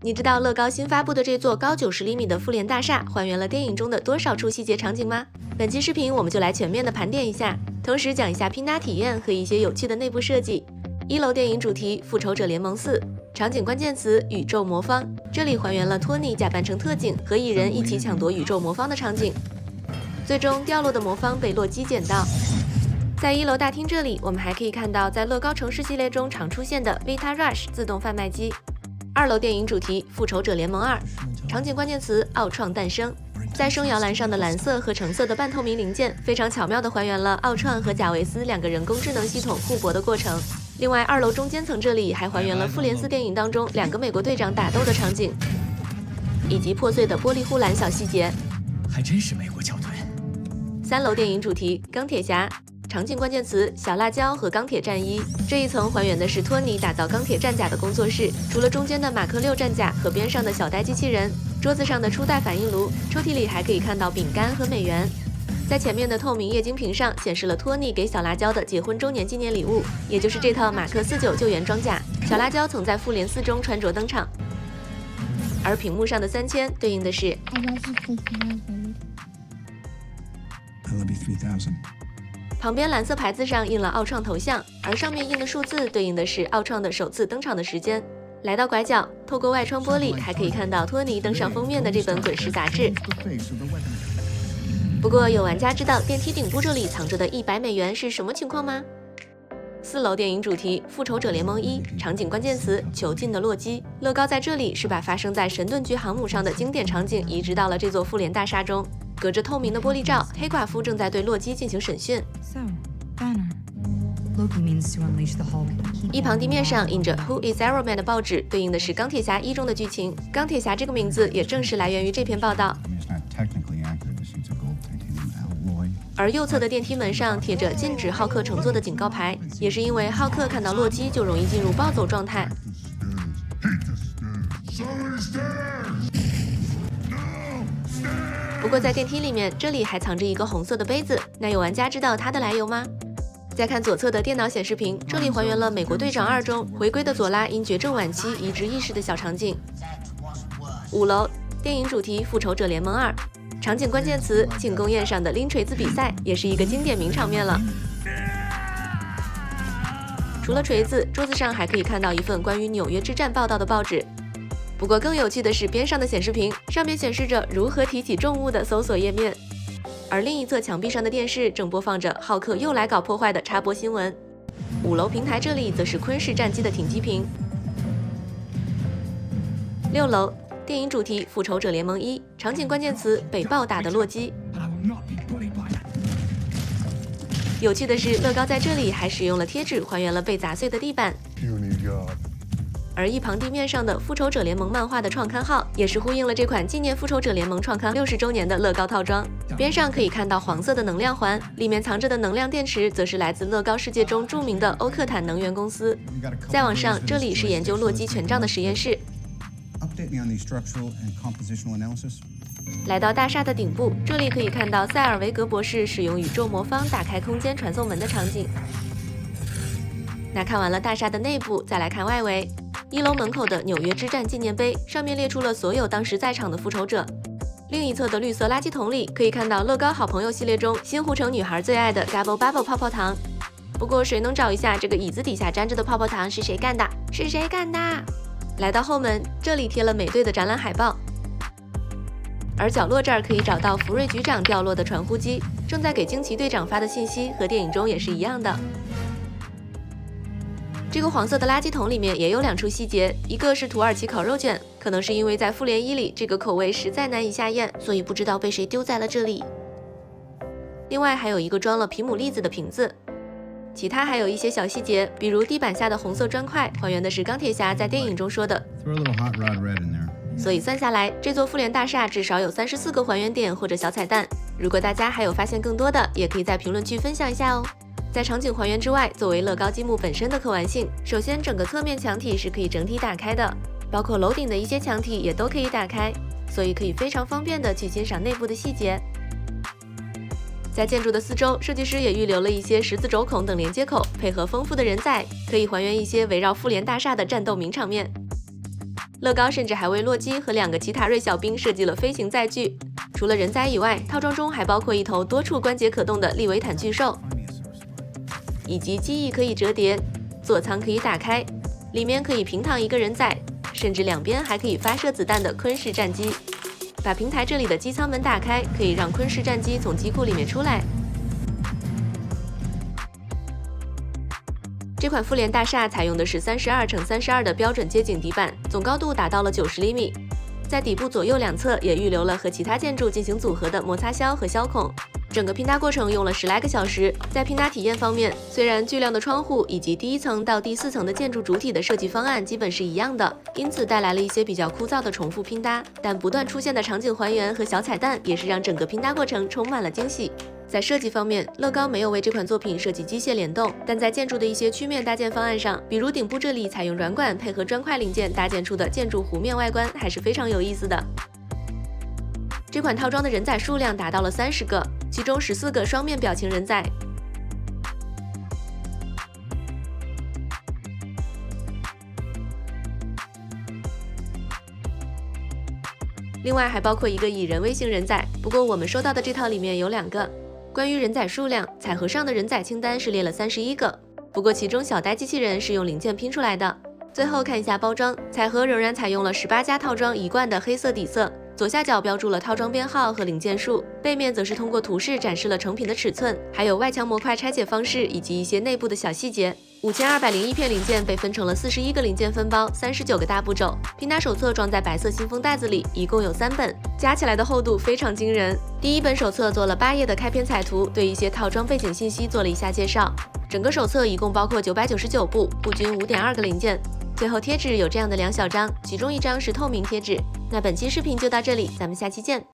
你知道乐高新发布的这座高90厘米的复联大厦还原了电影中的多少处细节场景吗？本期视频我们就来全面的盘点一下，同时讲一下拼搭体验和一些有趣的内部设计。1楼电影主题复仇者联盟4，场景关键词宇宙魔方，这里还原了托尼假扮成特警和蚁人一起抢夺宇宙魔方的场景。最终掉落的魔方被洛基捡到。在1楼大厅这里，我们还可以看到在乐高城市系列中常出现的 Vita Rush 自动贩卖机。2楼电影主题复仇者联盟2，场景关键词奥创诞生。在声摇篮上的蓝色和橙色的半透明零件，非常巧妙地还原了奥创和贾维斯2个人工智能系统互搏的过程。另外，2楼中间层这里还还原了复联4电影当中2个美国队长打斗的场景，以及破碎的玻璃护栏小细节，还真是美国翘臀。3楼电影主题钢铁侠。场景关键词小辣椒和钢铁战衣，这一层还原的是托尼打造钢铁战甲的工作室，除了中间的马克6战甲和边上的小呆机器人，桌子上的初代反应炉，抽屉里还可以看到饼干和美元。在前面的透明液晶屏上显示了托尼给小辣椒的结婚周年纪念礼物，也就是这套马克49救援装甲。小辣椒曾在复联4中穿着登场，而屏幕上的3000对应的是 I love you 3000。旁边蓝色牌子上印了奥创头像，而上面印的数字对应的是奥创的首次登场的时间。来到拐角，透过外窗玻璃还可以看到托尼登上封面的这本滚石杂志。不过有玩家知道电梯顶部这里藏着的100美元是什么情况吗？4楼电影主题复仇者联盟1，场景关键词囚禁的洛基。乐高在这里是把发生在神盾局航母上的经典场景移植到了这座复联大厦中。隔着透明的玻璃罩，黑寡妇正在对洛基进行审讯。一旁地面上印着 Who is Iron Man 的报纸，对应的是钢铁侠1中的剧情。钢铁侠这个名字也正是来源于这篇报道。而右侧的电梯门上贴着禁止浩克乘坐的警告牌，也是因为浩克看到洛基就容易进入暴走状态。不过在电梯里面，这里还藏着一个红色的杯子，那有玩家知道它的来由吗？再看左侧的电脑显示屏，这里还原了美国队长2中回归的佐拉因绝症晚期移植意识的小场景。5楼电影主题复仇者联盟2，场景关键词庆功宴上的拎锤子比赛，也是一个经典名场面了。除了锤子，桌子上还可以看到一份关于纽约之战报道的报纸。不过更有趣的是边上的显示屏，上面显示着如何提起重物的搜索页面，而另一侧墙壁上的电视正播放着浩克又来搞破坏的插播新闻。5楼平台这里则是昆士战机的停机坪。6楼电影主题复仇者联盟1，场景关键词被暴打的洛基。有趣的是，乐高在这里还使用了贴纸还原了被砸碎的地板。而一旁地面上的复仇者联盟漫画的创刊号，也是呼应了这款纪念复仇者联盟创刊60周年的乐高套装。边上可以看到黄色的能量环，里面藏着的能量电池则是来自乐高世界中著名的欧克坦能源公司。再往上，这里是研究洛基权杖的实验室。来到大厦的顶部，这里可以看到塞尔维格博士使用宇宙魔方打开空间传送门的场景。那看完了大厦的内部，再来看外围。1楼门口的纽约之战纪念碑上面列出了所有当时在场的复仇者。另一侧的绿色垃圾桶里可以看到乐高好朋友系列中新湖城女孩最爱的 Gabble Bubble 泡泡糖。不过谁能找一下这个椅子底下粘着的泡泡糖是谁干的？是谁干的？来到后门，这里贴了美队的展览海报，而角落这儿可以找到福瑞局长掉落的传呼机，正在给惊奇队长发的信息和电影中也是一样的。这个黄色的垃圾桶里面也有2处细节，一个是土耳其烤肉卷，可能是因为在复联1里这个口味实在难以下咽，所以不知道被谁丢在了这里。另外还有一个装了皮姆粒子的瓶子。其他还有一些小细节，比如地板下的红色砖块还原的是钢铁侠在电影中说的。所以算下来，这座复联大厦至少有34个还原点或者小彩蛋。如果大家还有发现更多的，也可以在评论区分享一下哦。在场景还原之外，作为乐高积木本身的可玩性，首先整个侧面墙体是可以整体打开的，包括楼顶的一些墙体也都可以打开，所以可以非常方便的去欣赏内部的细节。在建筑的四周，设计师也预留了一些十字轴孔等连接口，配合丰富的人载，可以还原一些围绕复联大厦的战斗名场面。乐高甚至还为洛基和2个奇塔瑞小兵设计了飞行载具。除了人仔以外，套装中还包括一头多处关节可动的利维坦巨兽，以及机翼可以折叠，座舱可以打开，里面可以平躺一个人仔，甚至两边还可以发射子弹的昆式战机。把平台这里的机舱门打开，可以让昆式战机从机库里面出来。这款复联大厦采用的是32×32的标准街景底板，总高度达到了90厘米。在底部左右两侧也预留了和其他建筑进行组合的摩擦销和销孔。整个拼搭过程用了10来个小时。在拼搭体验方面，虽然巨量的窗户以及第1层到第4层的建筑主体的设计方案基本是一样的，因此带来了一些比较枯燥的重复拼搭，但不断出现的场景还原和小彩蛋也是让整个拼搭过程充满了惊喜。在设计方面，乐高没有为这款作品设计机械联动，但在建筑的一些曲面搭建方案上，比如顶部这里采用软管配合砖块零件搭建出的建筑弧面外观，还是非常有意思的。这款套装的人仔数量达到了30个，其中14个双面表情人仔。另外还包括一个蚁人微型人仔，不过我们收到的这套里面有2个。关于人仔数量，彩盒上的人仔清单是列了31个，不过其中小呆机器人是用零件拼出来的。最后看一下包装，彩盒仍然采用了18家套装一贯的黑色底色，左下角标注了套装编号和零件数，背面则是通过图示展示了成品的尺寸，还有外墙模块拆解方式以及一些内部的小细节。5201片零件被分成了41个零件分包，39个大步骤。拼搭手册装在白色信封袋子里，一共有3本，加起来的厚度非常惊人。第1本手册做了8页的开篇彩图，对一些套装背景信息做了以下介绍。整个手册一共包括999步，不均5.2个零件。最后贴纸有这样的2小张，其中1张是透明贴纸。那本期视频就到这里，咱们下期见。